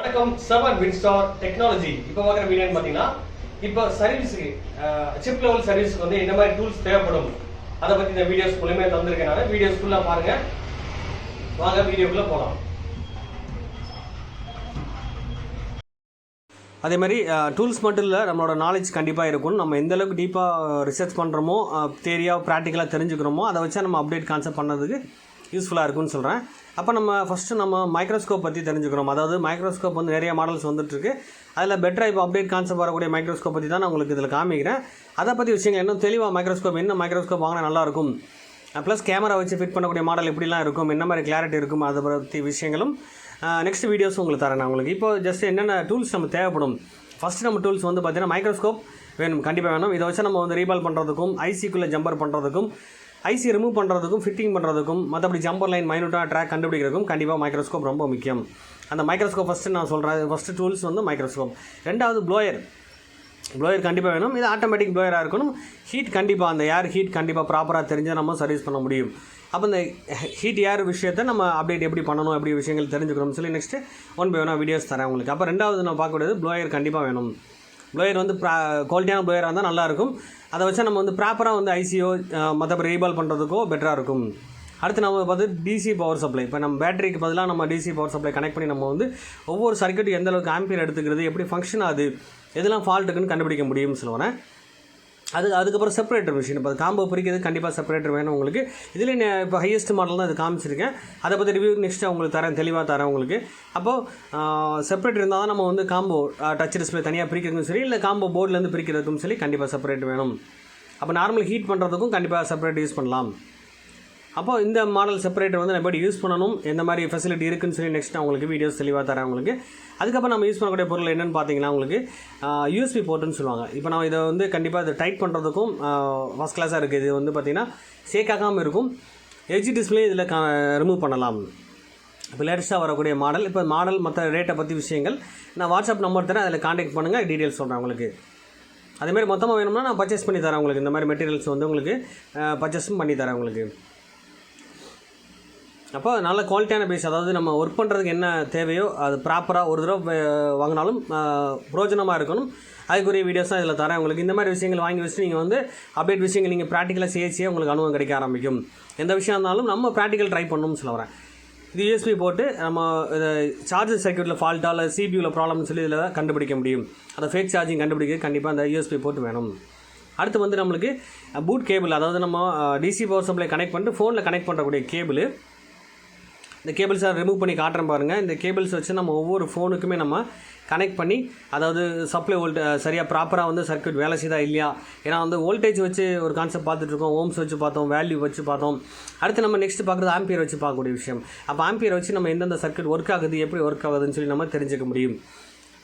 வணக்கம் seven Winstar technology. இப்போ பார்க்குற வீடியோன்னு பார்த்தீங்கன்னா இப்போ சர்வீஸுக்கு சிப் லெவல் சர்வீஸ்க்கு வந்து இந்த மாதிரி டூல்ஸ் தேவைப்படும். அதை பற்றி இந்த வீடியோஸ் மூலமே தந்திருக்கேன். நான் வீடியோஸ் ஃபுல்லாக பாருங்கள். வாங்க வீடியோக்குள்ளே போகலாம். அதே மாதிரி டூல்ஸ் மட்டும் இல்லை, நம்மளோட நாலேஜ் கண்டிப்பாக இருக்கும். நம்ம எந்த அளவுக்கு டீப்பாக ரிசர்ச் பண்ணுறோமோ, தேரியாக ப்ராக்டிக்கலாக தெரிஞ்சுக்கிறோமோ, அதை வச்சா நம்ம அப்டேட் கான்செப்ட் பண்ணதுக்கு யூஸ்ஃபுல்லாக இருக்குன்னு சொல்கிறேன். அப்போ நம்ம ஃபஸ்ட்டு மைக்ரோஸ்கோப் பற்றி தெரிஞ்சுக்கிறோம். அதாவது மைக்ரோஸ்கோப் வந்து நிறைய மாடல்ஸ் வந்துட்டுருக்கு. அதில் பெட்டராக இப்போ அப்டேட் கான்செப்ட் வரக்கூடிய மைக்ரோஸ்கோப் பற்றி தான் நான் உங்களுக்கு இதில் காமிக்கிறேன். அதை பற்றி விஷயங்கள் இன்னும் தெளிவாக மைக்ரோஸ்கோப் என்ன மைக்ரோஸ்கோப் வாங்கினா நல்லாயிருக்கும், ப்ளஸ் கேமரா வச்சு ஃபிட் பண்ணக்கூடிய மாடல் எப்படிலாம் இருக்கும், என்ன மாதிரி கிளாரிட்டி இருக்கும், அதை பற்றி விஷயங்களும் நெக்ஸ்ட் வீடியோஸும் உங்களுக்கு தரேன் நான் உங்களுக்கு. இப்போ ஜஸ்ட் என்னென்ன டூல்ஸ் நம்ம தேவைப்படும். ஃபஸ்ட்டு நம்ம டூல்ஸ் வந்து பார்த்திங்கன்னா மைக்ரோஸ்கோப் வேணும், கண்டிப்பாக வேணும். இதை வச்சு நம்ம வந்து ரீபால் பண்ணுறதுக்கும், ஐசிக்குள்ளே ஜம்பர் பண்ணுறதுக்கும், ஐசி ரிமூவ் பண்ணுறதுக்கும், ஃபிட்டிங் பண்ணுறதுக்கும், மற்றபடி ஜம்பர் லைன் மைனூட்டாக ட்ராக் கண்டுபிடிக்கிறதுக்கும் கண்டிப்பாக மைக்ரோஸ்கோப் ரொம்ப முக்கியம். அந்த மைக்ரோஸ்கோப் ஃபஸ்ட்டு நான் சொல்கிறேன். ஃபஸ்ட்டு டூல்ஸ் வந்து மைக்ரோஸ்கோப். ரெண்டாவது ப்ளோயர் கண்டிப்பாக வேணும். இது ஆட்டோமேட்டிக் ப்ளோயராக இருக்கணும். ஹீட் கண்டிப்பாக, அந்த ஏர் ஹீட் கண்டிப்பாக ப்ராப்பராக தெரிஞ்சால் நம்ம சர்வீஸ் பண்ண முடியும். அப்போ இந்த ஹீட் ஏர் விஷயத்தை நம்ம அப்டேட் எப்படி பண்ணணும், எப்படி விஷயங்கள் தெரிஞ்சுக்கணும்னு சொல்லி நெக்ஸ்ட்டு ஒன் பை ஒன்னாக வீடியோஸ் தரேன் உங்களுக்கு. அப்போ ரெண்டாவது நான் பார்க்கக்கூடியது ப்ளோயர் கண்டிப்பாக வேணும். ப்ளோயர் வந்து குவாலிட்டியான ப்ளோயராக இருந்தால் நல்லாயிருக்கும். அதை வச்சா நம்ம வந்து ப்ராப்பராக வந்து ஐசியோ மற்றபடி ரீபால் பண்ணுறதுக்கோ பெட்டராக இருக்கும். அடுத்து நம்ம பார்த்து டிசி பவர் சப்ளை. இப்போ நம்ம பேட்டரிக்கு பதிலாக நம்ம டிசி பவர் சப்ளை கனெக்ட் பண்ணி நம்ம வந்து ஒவ்வொரு சர்க்யூட் எந்த அளவுக்கு ஆம்பியர் எடுத்துக்கிறது, எப்படி ஃபங்க்ஷன் ஆகுது, எதெல்லாம் ஃபால்ட் இருக்குன்னு கண்டுபிடிக்க முடியும்னு சொல்லுவேன். அதுக்கப்புறம் செப்பரேட்டர் மிஷின். இப்போ காம்போ பிரிக்கிறது கண்டிப்பாக செப்பரேட்டர் வேணும் உங்களுக்கு. இதில் இப்போ ஹையஸ்ட் மாடல் தான் இது காமிச்சிருக்கேன். அதை பற்றி ரிவ்யூ நெக்ஸ்ட்டு உங்களுக்கு தரேன், தெளிவாக தரேன் உங்களுக்கு. அப்போது செப்பரேட்டர் இருந்தால் தான் நம்ம வந்து காம்போ டச் டிஸ்பிளே தனியாக பிரிக்கிறதுக்கும் சரி, இல்லை காம்போ போர்ட்லேருந்து பிரிக்கிறதுக்கும் சரி கண்டிப்பாக செப்பரேட் வேணும். அப்போ நார்மல் ஹீட் பண்ணுறதுக்கும் கண்டிப்பாக செப்பரேட் யூஸ் பண்ணலாம். அப்போது இந்த மாடல் செப்பரேட்டர் வந்து நம்ம எப்படி யூஸ் பண்ணணும், எந்த மாதிரி ஃபெசிலிட்டி இருக்குதுன்னு சொல்லி நெக்ஸ்ட் நான் உங்களுக்கு வீடியோஸ் தெளிவாக தரேன் உங்களுக்கு. அதுக்கப்புறம் நம்ம யூஸ் பண்ணக்கூடிய பொருள் என்னென்னு பார்த்தீங்கன்னா உங்களுக்கு யூஎஸ்பி போர்ட்டுன்னு சொல்லுவாங்க. இப்போ நான் இதை வந்து கண்டிப்பாக இதை டைட் பண்ணுறதுக்கும் ஃபஸ்ட் கிளாஸாக இருக்குது. இது வந்து பார்த்திங்கன்னா சேக்காகாமல் இருக்கும். எட்ஜ் டிஸ்பிளே இதில் ரிமூவ் பண்ணலாம். இப்போ லேட்டஸ்ட்டாக வரக்கூடிய மாடல். இப்போ மாடல் மற்ற ரேட்டை பற்றி விஷயங்கள் நான் வாட்ஸ்அப் நம்பர் தரேன், அதில் கான்டாக்ட் பண்ணுங்கள், டீட்டெயில்ஸ் சொல்கிறேன் உங்களுக்கு. அதேமாதிரி மொத்தமாக வேணும்னா நான் பர்ச்சேஸ் பண்ணி தரேன் உங்களுக்கு. இந்த மாதிரி மெட்டீரியல்ஸ் வந்து உங்களுக்கு பர்ச்சேஸும் பண்ணி தரேன் உங்களுக்கு. அப்போ நல்ல குவாலிட்டியான பேஸ், அதாவது நம்ம ஒர்க் பண்ணுறதுக்கு என்ன தேவையோ அது ப்ராப்பராக ஒரு தடவை வாங்கினாலும் பிரோஜனமாக இருக்கணும். அதுக்குரிய வீடியோஸ் தான் இதில் தரேன் உங்களுக்கு. இந்த மாதிரி விஷயங்கள் வாங்கி வச்சுட்டு நீங்கள் வந்து அப்டேட் விஷயங்கள் நீங்கள் ப்ராக்டிக்கலாக செய்ய உங்களுக்கு அனுபவம் கிடைக்க ஆரம்பிக்கும். எந்த விஷயம் இருந்தாலும் நம்ம ப்ராக்டிக்கல் ட்ரை பண்ணணும்னு சொல்ல வரேன். இது யூஎஸ்பி போட்டு நம்ம இதை சார்ஜர் சர்க்யூட்டில் ஃபால்ட்டாக இல்லை சிபியூவில் ப்ராப்ளம்னு சொல்லி இதில் கண்டுபிடிக்க முடியும். அதை ஃபேக் சார்ஜிங் கண்டுபிடிக்க கண்டிப்பாக அந்த யூஎஸ்பி போட்டு வேணும். அடுத்து வந்து நம்மளுக்கு பூட் கேபிள், அதாவது நம்ம டிசி பவர் சப்ளை கனெக்ட் பண்ணிட்டு ஃபோனில் கனெக்ட் பண்ணக்கூடிய கேபிள். இந்த கேபிள்ஸை ரிமூவ் பண்ணி காட்டுறேன் பாருங்கள். இந்த கேபிள்ஸ் வச்சு நம்ம ஒவ்வொரு ஃபோனுக்குமே நம்ம கனெக்ட் பண்ணி, அதாவது சப்ளை சரியாக ப்ராப்பராக வந்து சர்க்யூட் வேலை செய்தா இல்லையா. ஏன்னா வந்து வோல்டேஜ் வச்சு ஒரு கான்செப்ட் பார்த்துட்ருக்கோம், ஓம்ஸ் வச்சு பார்த்தோம், வேல்யூ வச்சு பார்த்தோம். அடுத்து நம்ம நெக்ஸ்ட் பார்க்குறது ஆம்பியர் வச்சு பார்க்கக்கூடிய விஷயம். அப்போ ஆம்பியர் வச்சு நம்ம எந்தெந்த சர்க்யூட் ஒர்க் ஆகுது, எப்படி ஒர்க் ஆகுதுன்னு சொல்லி நம்ம தெரிஞ்சுக்க முடியும்.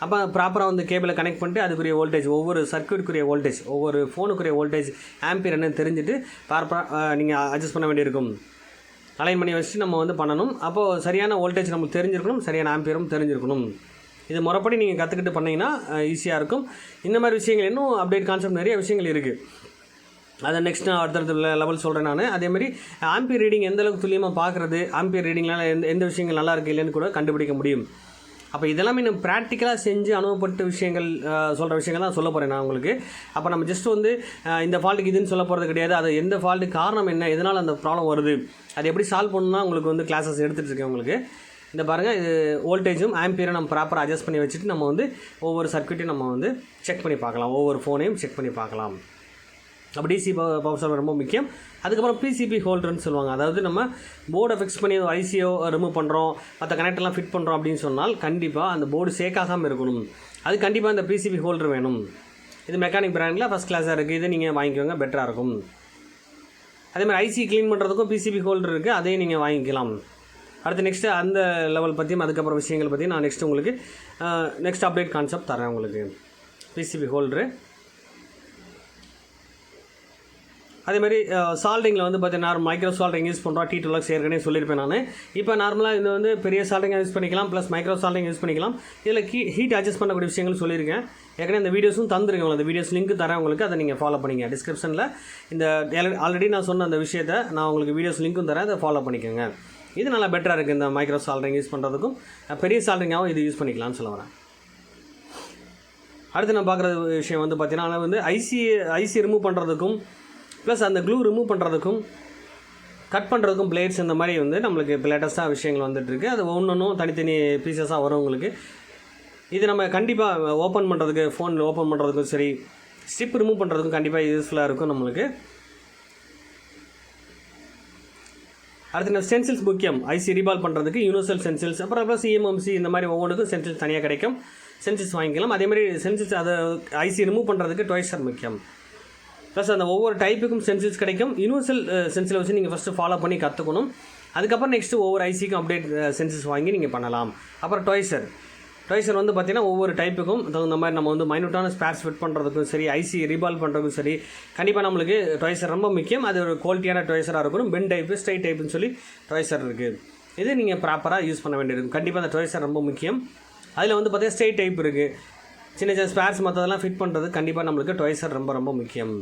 அப்போ ப்ராப்பராக வந்து கேபிளை கனெக்ட் பண்ணிட்டு அதுக்குரிய வோல்டேஜ், ஒவ்வொரு சர்க்யூட்டுக்குரிய வோல்டேஜ், ஒவ்வொரு ஃபோனுக்குரிய வோல்டேஜ் ஆம்பியர் என்னன்னு தெரிஞ்சுட்டு ப்ராப்பராக நீங்கள் அட்ஜஸ்ட் பண்ண வேண்டியிருக்கும். அலைன் பண்ணி வச்சு நம்ம வந்து பண்ணணும். அப்போது சரியான வோல்டேஜ் நமக்கு தெரிஞ்சிருக்கணும், சரியான ஆம்பியரும் தெரிஞ்சிருக்கணும். இது முறைப்படி நீங்கள் கற்றுக்கிட்டு பண்ணிங்கன்னா ஈஸியாக இருக்கும். இந்த மாதிரி விஷயங்கள் இன்னும் அப்டேட் கான்செப்ட் நிறைய விஷயங்கள் இருக்குது. அதை நெக்ஸ்ட் நான் அடுத்தடுத்த லெவல் சொல்கிறேன் நான். அதேமாதிரி ஆம்பியர் ரீடிங் எந்த அளவுக்கு துல்லியமாக பார்க்குறது, ஆம்பியர் ரீடிங்னால எந்த விஷயங்கள் நல்லா இருக்குது இல்லைன்னு கூட கண்டுபிடிக்க முடியும். அப்போ இதெல்லாமே நம்ம ப்ராக்டிக்கலாக செஞ்சு அனுபவப்பட்ட விஷயங்கள் சொல்கிற விஷயங்கள் தான் சொல்ல போகிறேன் நான் உங்களுக்கு. அப்போ நம்ம ஜஸ்ட் வந்து இந்த ஃபால்ட்டுக்கு இதுன்னு சொல்ல போகிறது கிடையாது. அது எந்த ஃபால்ட்டுக்கு காரணம் என்ன, எதனால் அந்த ப்ராப்ளம் வருது, அது எப்படி சால்வ் பண்ணணும்னா உங்களுக்கு வந்து கிளாஸஸ் எடுத்துகிட்டு இருக்கேன் உங்களுக்கு. இந்த பாருங்கள், இது வோல்டேஜும் ஆம்பியரும் நம்ம ப்ராப்பராக அட்ஜஸ்ட் பண்ணி வச்சுட்டு நம்ம வந்து ஒவ்வொரு சர்க்யூட்டையும் நம்ம வந்து செக் பண்ணி பார்க்கலாம், ஒவ்வொரு ஃபோனையும் செக் பண்ணி பார்க்கலாம். அப்போ டிசி பவர் சப்ளை ரொம்ப முக்கியம். அதுக்கப்புறம் பிசிபி ஹோல்டர்னு சொல்லுவாங்க. அதாவது நம்ம போர்டை ஃபிக்ஸ் பண்ணி ஐசியோ ரிமூவ் பண்ணுறோம், மற்ற கனெக்டர்லாம் ஃபிட் பண்ணுறோம் அப்படின்னு சொன்னால் கண்டிப்பாக அந்த போர்டு சேக்காகாமல் இருக்கணும். அது கண்டிப்பாக இந்த பிசிபி ஹோல்டர் வேணும். இது மெக்கானிக் பிராண்டில் ஃபஸ்ட் கிளாஸாக இருக்குது. இதை நீங்கள் வாங்கிக்கோங்க, பெட்டராக இருக்கும். அதேமாதிரி ஐசி க்ளீன் பண்ணுறதுக்கும் பிசிபி ஹோல்டர் இருக்குது, அதையும் நீங்கள் வாங்கிக்கலாம். அடுத்து நெக்ஸ்ட்டு அந்த லெவல் பற்றியும் அதுக்கப்புறம் விஷயங்கள் பற்றியும் நான் நெக்ஸ்ட் உங்களுக்கு நெக்ஸ்ட் அப்டேட் கான்செப்ட் தரேன் உங்களுக்கு. PCB holder. அதேமாதிரி சால்டிங்கில் வந்து பார்த்தீங்கன்னா மைக்ரோ சால்டிங் யூஸ் பண்ணுறோம். T2Lux ஏற்கனவே சொல்லியிருப்பேன் நான். இப்போ நார்மலாக இது வந்து பெரிய சால்டிங்காக யூஸ் பண்ணிக்கலாம், ப்ளஸ் மைக்ரோ சால்டிங் யூஸ் பண்ணிக்கலாம். இதில் ஹீட் அட்ஜஸ்ட் பண்ணக்கூடிய விஷயங்கள் சொல்லியிருக்கேன். ஏற்கனவே இந்த வீடியோஸும் தந்துருக்கேன். அந்த வீடியோஸ் லிங்க் தரேன் உங்களுக்கு, அதை நீங்கள் ஃபாலோ பண்ணிங்க. டிஸ்கிரிப்ஷனில் இந்த ஆல்ரெடி நான் சொன்ன அந்த விஷயத்தை நான் உங்களுக்கு வீடியோஸ் லிங்க்கும் தரேன், அதை ஃபாலோ பண்ணிக்கோங்க. இது நல்லா பெட்டராக இருக்குது. இந்த மைக்ரோ சால்ட்ரிங் யூஸ் பண்ணுறதுக்கும் பெரிய சால்ட்ரிங்காகவும் இது யூஸ் பண்ணிக்கலாம்னு சொல்ல வரேன். அடுத்து நான் பார்க்குற விஷயம் வந்து பார்த்தீங்கன்னா வந்து ஐசி ரிமூவ் பண்ணுறதுக்கும் ப்ளஸ் அந்த க்ளூ ரிமூவ் பண்ணுறதுக்கும் கட் பண்ணுறதுக்கும் பிளேட்ஸ் இந்த மாதிரி வந்து நம்மளுக்கு இப்போ லேட்டஸ்ட்டாக விஷயங்கள் வந்துட்டுருக்கு. அது ஒன்றும் தனித்தனி பீசஸாக வரும் உங்களுக்கு. இது நம்ம கண்டிப்பாக ஓப்பன் பண்ணுறதுக்கு, ஃபோன் ஓப்பன் பண்ணுறதுக்கும் சரி, ஸ்ட்ரிப் ரிமூவ் பண்ணுறதுக்கும் கண்டிப்பாக யூஸ்ஃபுல்லாக இருக்கும் நம்மளுக்கு. அடுத்து நம்ம ஸ்டென்சில்ஸ் முக்கியம். ஐசி ரீபால் பண்ணுறதுக்கு யூனிவர்சல் ஸ்டென்சில்ஸ், அப்புறம் ப்ளஸ் EMMC இந்த மாதிரி ஒவ்வொன்றுக்கும் ஸ்டென்சில்ஸ் தனியாக கிடைக்கும். ஸ்டென்சில்ஸ் வாங்கிக்கலாம். அதேமாதிரி ஸ்டென்சில்ஸ் அதை ஐசி ரிமூவ் பண்ணுறதுக்கு ட்வைசர் முக்கியம். ப்ளஸ் அந்த ஒவ்வொரு டைப்புக்கும் ஸ்டென்சில்ஸ் கிடைக்கும். யூனிவர்சல் ஸ்டென்சிலை வச்சு நீங்கள் ஃபஸ்ட்டு ஃபாலோ பண்ணி கற்றுக்கணும். அதுக்கப்புறம் நெக்ஸ்ட்டு ஒவ்வொரு ஐசிக்கும் அப்டேட் ஸ்டென்சில்ஸ் வாங்கி நீங்கள் பண்ணலாம். அப்புறம் ட்வைசர் வந்து பார்த்திங்கன்னா ஒவ்வொரு டைப்புக்கும் தகுந்த மாதிரி நம்ம வந்து மைனூட்டான ஸ்பேர்ஸ் ஃபிட் பண்ணுறதுக்கும் சரி, ஐசி ரீபால் பண்ணுறதுக்கும் சரி, கண்டிப்பாக நம்மளுக்கு ட்வைசர் ரொம்ப முக்கியம். அது ஒரு குவாலிட்டியான ட்வைசராக இருக்கணும். பென் டைப்பு, ஸ்ட்ரைட் டைப்புன்னு சொல்லி ட்வைசர் இருக்குது. இது நீங்கள் ப்ராப்பராக யூஸ் பண்ண வேண்டியிருக்கும். கண்டிப்பாக அந்த ட்வைசர் ரொம்ப முக்கியம். அதில் வந்து பார்த்திங்கன்னா ஸ்ட்ரைட் டைப் இருக்குது. சின்ன ஸ்பேர்ஸ் மற்றதெல்லாம் ஃபிட் பண்ணுறது கண்டிப்பாக நம்மளுக்கு ட்வைசர் ரொம்ப ரொம்ப முக்கியம்.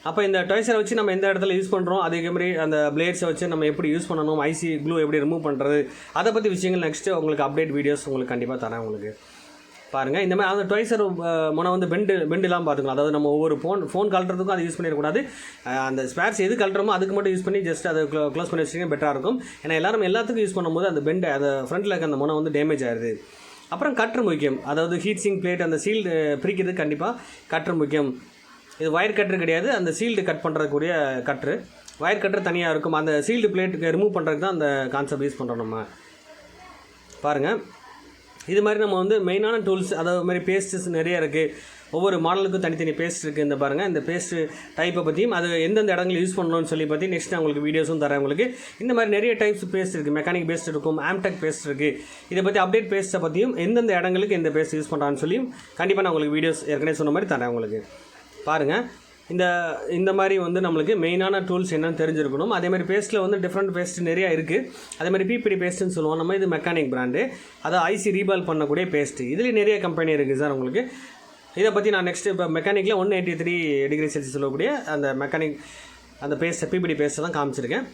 அப்போ இந்த ட்வைசரை வச்சு நம்ம எந்த இடத்துல யூஸ் பண்ணுறோம், அதே மாதிரி அந்த பிளேட்ஸை வச்சு நம்ம எப்படி யூஸ் பண்ணணும், ஐசி க்ளூ எப்படி ரிமூவ் பண்ணுறது, அதை பற்றி விஷயங்கள் நெக்ஸ்ட்டு உங்களுக்கு அப்டேட் வீடியோஸ் உங்களுக்கு கண்டிப்பாக தரேன். உங்களுக்கு பாருங்கள், இந்த மாதிரி அந்த ட்வைசர் முனை வந்து பெண்டுலாம் பார்த்துக்கலாம். அதாவது நம்ம ஒவ்வொரு ஃபோன் கழட்டுறதுக்கும் அதை யூஸ் பண்ணிடக்கூடாது. அந்த ஸ்பேர்ஸ் எது கழட்டுறமோ அதுக்கு மட்டும் யூஸ் பண்ணி ஜஸ்ட் அதை க்ளோஸ் பண்ணி வச்சிங்கன்னா பெட்டராக இருக்கும். ஏன்னா எல்லாத்துக்கும் யூஸ் பண்ணும்போது அந்த பெண்டை அந்த ஃப்ரண்ட்டில் இருக்க அந்த முனை வந்து டேமேஜ் ஆகிடுது. அப்புறம் கட்ரு முக்கியம். அதாவது ஹீட் சிங் பிளேட் அந்த சீல்டு பிரிக்கிறது கண்டிப்பாக கட்ரு முக்கியம். இது ஒயர் கட்ரு கிடையாது, அந்த சீல்டு கட் பண்ணுறதுக்குரிய கட்ரு. ஒயர் கட்ரு தனியாக இருக்கும். அந்த சீல்டு பிளேட்டுக்கு ரிமூவ் பண்ணுறதுக்கு தான் அந்த கான்செப்ட் யூஸ் பண்ணுறோம் நம்ம. பாருங்கள், இது மாதிரி நம்ம வந்து மெயினான டூல்ஸ், அதாவது மாதிரி பேஸ்ட்ஸ் நிறைய இருக்குது. ஒவ்வொரு மாடலுக்கும் தனித்தனி பேஸ்ட் இருக்குது. இந்த பாருங்கள், இந்த பேஸ்ட்டு டைப்பை பற்றியும் அது எந்தெந்த இடங்களில் யூஸ் பண்ணணும்னு சொல்லி பற்றி நெக்ஸ்ட் நான் உங்களுக்கு வீடியோஸும் தரேன். உங்களுக்கு இந்த மாதிரி நிறைய டைப்ஸ் பேஸ்ட் இருக்குது. மெக்கானிக் பேஸ்ட் இருக்கும், ஆம்டெக் பேஸ்ட் இருக்குது. இதை பற்றி அப்டேட் பேஸ்ட்டை பற்றியும் எந்தெந்த இடங்களுக்கு எந்த பேஸ்ட் யூஸ் பண்ணுறான்னு சொல்லியும் கண்டிப்பாக நான் உங்களுக்கு வீடியோஸ் ஏற்கனவே சொன்ன மாதிரி தரேன். உங்களுக்கு பாருங்கள், இந்த மாதிரி வந்து நம்மளுக்கு மெயினான டூல்ஸ் என்னென்னு தெரிஞ்சிருக்கணும். அதேமாதிரி பேஸ்ட்டில் வந்து டிஃப்ரெண்ட் பேஸ்ட் நிறையா இருக்குது. அதேமாதிரி பிபிடி பேஸ்ட்டுன்னு சொல்லுவோம் நம்ம. இது மெக்கானிக் பிராண்டு, அதை ஐசி ரீபால் பண்ணக்கூடிய பேஸ்ட்டு. இதுலேயும் நிறைய கம்பெனி இருக்குது சார். உங்களுக்கு இதை பற்றி நான் நெக்ஸ்ட்டு இப்போ மெக்கானிக்கில் 183 டிகிரி செல்சியஸ் சொல்லக்கூடிய அந்த மெக்கானிக் அந்த பேஸ்ட்டை பிபிடி பேஸ்ட்டை தான் காமிச்சிருக்கேன்.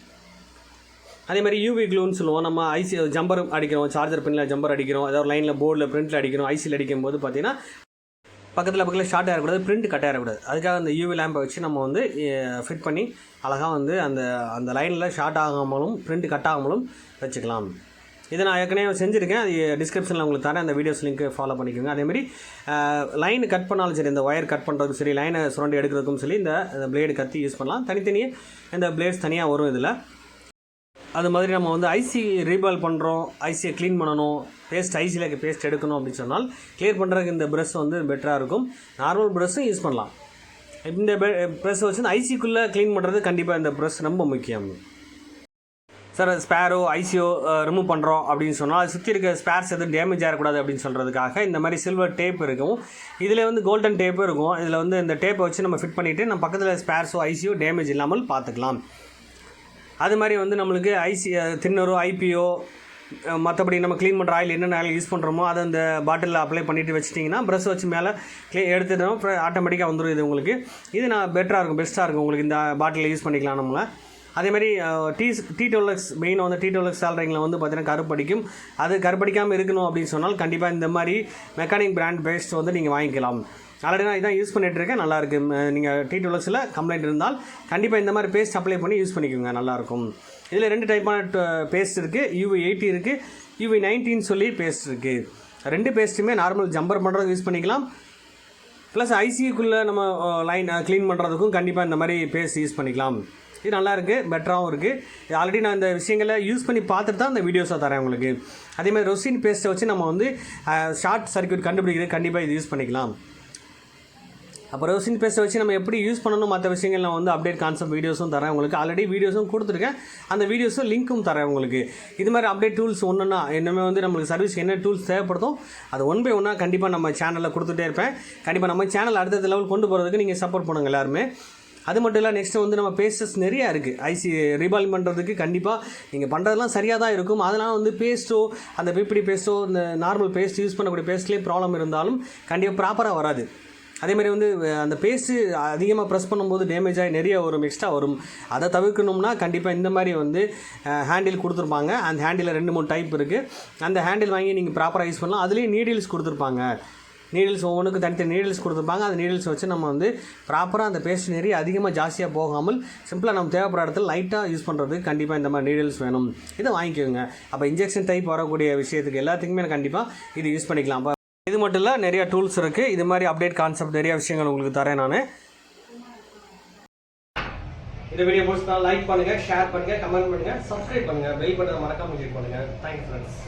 அதேமாதிரி யூவி க்ளூன்னு சொல்லுவோம் நம்ம. ஐசி ஜம்பர் அடிக்கிறோம், சார்ஜர் பின்னில் ஜம்பர் அடிக்கிறோம், ஏதாவது லைனில் போர்டில் பிரிண்ட்டில் அடிக்கிறோம். ஐசியில் அடிக்கும் போது பார்த்தீங்கன்னா பக்கத்தில் ஷார்ட் ஆகக்கூடாது, பிரிண்ட் கட் ஆகக்கூடாது. அதுக்காக அந்த யூவி லேம்பை வச்சு நம்ம வந்து ஃபிட் பண்ணி அழகாக வந்து அந்த லைனில் ஷார்ட் ஆகாமலும் பிரிண்ட் கட் ஆகாமலும் வச்சுக்கலாம். இதை நான் ஏற்கனவே செஞ்சுருக்கேன். அது டிஸ்கிரிப்ஷனில் உங்களுக்கு தரேன். அந்த வீடியோஸ் லிங்க் ஃபாலோ பண்ணிக்கோங்க. அதேமாதிரி லைன் கட் பண்ணாலும் சரி, இந்த ஒயர் கட் பண்ணுறதுக்கும் சரி, லைனை சுரண்டி எடுக்கிறதுக்கும் சரி, இந்த பிளேடு கத்தி யூஸ் பண்ணலாம். தனித்தனியே இந்த பிளேட்ஸ் தனியாக வரும் இதில். அது மாதிரி நம்ம வந்து ஐசி ரீபால் பண்ணுறோம், ஐசியை க்ளீன் பண்ணணும், ஐசியில் பேஸ்ட் எடுக்கணும் அப்படின்னு சொன்னால் கிளியர் பண்ணுறதுக்கு இந்த ப்ரஷ் வந்து பெட்டராக இருக்கும். நார்மல் ப்ரஷ்ஷும் யூஸ் பண்ணலாம். இந்த ப்ரஷ் வச்சு ஐசிக்குள்ளே க்ளீன் பண்ணுறது கண்டிப்பாக இந்த ப்ரஷ் ரொம்ப முக்கியம். சார் ஸ்பேரோ ஐசியோ ரிமூவ் பண்ணுறோம் அப்படின்னு சொன்னால் அது சுற்றி இருக்க ஸ்பேர்ஸ் எதுவும் டேமேஜ் ஆகக்கூடாது அப்படின்னு சொல்கிறதுக்காக இந்த மாதிரி சில்வர் டேப் இருக்கும். இதில் வந்து கோல்டன் டேப்பும் இருக்கும். இதில் வந்து இந்த டேப்பை வச்சு நம்ம ஃபிட் பண்ணிவிட்டு நம்ம பக்கத்தில் ஸ்பேர்ஸோ ஐசியோ டேமேஜ் இல்லாமல் பார்த்துக்கலாம். அது மாதிரி வந்து நம்மளுக்கு ஐசி தின்னரோ ஐபிஓ மற்றபடி நம்ம க்ளீன் பண்ணுற ஆயில் என்னென்ன ஆயில் யூஸ் பண்ணுறோமோ அதை அந்த பாட்டிலில் அப்ளை பண்ணிவிட்டு வச்சிட்டிங்கன்னா ப்ரஷ் வச்சு மேலே எடுத்துட்டோம், அப்புறம் ஆட்டோமேட்டிக்காக வந்துடும். இது உங்களுக்கு இது நான் பெட்டராக இருக்கும், பெஸ்ட்டாக இருக்கும். உங்களுக்கு இந்த பாட்டிலில் யூஸ் பண்ணிக்கலாம் நம்மளை. அதேமாதிரி T12X மெயின் வந்து T12X சால்ட்ரிங்கில் வந்து பார்த்திங்கன்னா கருப்படிக்கும். அது கருப்படிக்காமல் இருக்கணும் அப்படின்னு சொன்னால் கண்டிப்பாக இந்த மாதிரி மெக்கானிக் பிராண்ட் பேஸ்ட் வந்து நீங்கள் வாங்கிக்கலாம். ஆல்ரெடி நான் இதான் யூஸ் பண்ணிகிட்ருக்கேன், நல்லாயிருக்கு. நீங்கள் T12Xல் கம்ப்ளைண்ட் இருந்தால் கண்டிப்பாக இந்த மாதிரி பேஸ்ட் அப்ளை பண்ணி யூஸ் பண்ணிக்கோங்க, நல்லாயிருக்கும். இதில் 2 டைப்பான பேஸ்ட் இருக்குது. UV80 இருக்குது, UV19 சொல்லி பேஸ்ட் இருக்குது. 2 பேஸ்ட்டுமே நார்மல் ஜம்பர் பண்ணுறதுக்கு யூஸ் பண்ணிக்கலாம். ப்ளஸ் ஐசிக்குள்ளே நம்ம லைன் க்ளீன் பண்ணுறதுக்கும் கண்டிப்பாக இந்த மாதிரி பேஸ்ட் யூஸ் பண்ணிக்கலாம். இது நல்லாயிருக்கு, பெட்டராகவும் இருக்குது. ஆல்ரெடி நான் இந்த விஷயங்களை யூஸ் பண்ணி பார்த்துட்டு தான் இந்த வீடியோஸாக தரேன் உங்களுக்கு. அதேமாதிரி ரொசின் பேஸ்ட்டை வச்சு நம்ம வந்து ஷார்ட் சர்க்யூட் கண்டுபிடிக்கிறது கண்டிப்பாக இது யூஸ் பண்ணிக்கலாம். அப்போ ரொசின் பேஸ்ட்டை வச்சு நம்ம எப்படி யூஸ் பண்ணணும் மற்ற விஷயங்கள் நான் வந்து அப்டேட் கான்செப்ட் வீடியோஸும் தரேன் உங்களுக்கு. ஆல்ரெடி வீடியோஸும் கொடுத்துருக்கேன், அந்த வீடியோஸும் லிங்க்கும் தரேன் உங்களுக்கு. இது மாதிரி அப்டேட் டூல்ஸ் ஒன்றுன்னா என்னமே வந்து நம்மளுக்கு சர்வீஸ் என்ன டூல்ஸ் தேவைப்படுதோ அது 1 by 1 கண்டிப்பாக நம்ம சேனலில் கொடுத்துட்டே இருப்பேன். கண்டிப்பாக நம்ம சேனல் அடுத்த லெவல் கொண்டு போகிறதுக்கு நீங்கள் சப்போர்ட் பண்ணுங்கள் எல்லாருமே. அது மட்டும் இல்லை, நெக்ஸ்ட்டு வந்து நம்ம பேஸ்டஸ் நிறையா இருக்குது. ஐசி ரீபால் பண்ணுறதுக்கு கண்டிப்பாக நீங்கள் பண்ணுறதெல்லாம் சரியாக தான் இருக்கும். அதனால் வந்து பேஸ்ட்டோ அந்த பிபிடி பேஸ்ட்டோ இந்த நார்மல் பேஸ்ட் யூஸ் பண்ணக்கூடிய பேஸ்ட்லேயே ப்ராப்ளம் இருந்தாலும் கண்டிப்பாக ப்ராப்பராக வராது. அதேமாதிரி வந்து அந்த பேஸ்ட்டு அதிகமாக ப்ரெஸ் பண்ணும்போது டேமேஜ் ஆகி நிறைய வரும், எக்ஸ்ட்ரா வரும். அதை தவிர்க்கணும்னா கண்டிப்பாக இந்த மாதிரி வந்து ஹேண்டில் கொடுத்துருப்பாங்க. அந்த ஹேண்டில் 2-3 டைப் இருக்குது. அந்த ஹேண்டில் வாங்கி நீங்கள் ப்ராப்பராக யூஸ் பண்ணலாம். அதுலேயும் நீடில்ஸ் கொடுத்துருப்பாங்க. நீடில்ஸ் ஒவ்வொன்றுக்கும் தனித்தனி நீடில்ஸ் கொடுத்துருப்பாங்க. அந்த நீடில்ஸ் வச்சு நம்ம வந்து ப்ராப்பராக அந்த பேஸ்ட் நிறைய அதிகமாக ஜாஸ்தியாக போகாமல் சிம்பிளாக நம்ம தேவைப்படுற இடத்துல லைட்டாக யூஸ் பண்ணுறதுக்கு கண்டிப்பாக இந்த மாதிரி நீடில்ஸ் வேணும். இதை வாங்கிக்கோங்க. அப்போ இன்ஜெக்ஷன் டைப் வரக்கூடிய விஷயத்துக்கு எல்லாத்துக்குமே கண்டிப்பாக இது யூஸ் பண்ணிக்கலாம். அப்போ இது மட்டும் இல்லை, நிறைய டூல்ஸ் இருக்குது. இது மாதிரி அப்டேட் கான்செப்ட் நிறைய விஷயங்கள் உங்களுக்கு தரேன் நான். இந்த வீடியோ பிடிச்சா லைக் பண்ணுங்கள், ஷேர் பண்ணுங்கள், கமெண்ட் பண்ணுங்கள், சப்ஸ்கிரைப் பண்ணுங்கள், பெல் பட்டனை மறக்காமல் கிளிக் பண்ணுங்கள். Thanks friends.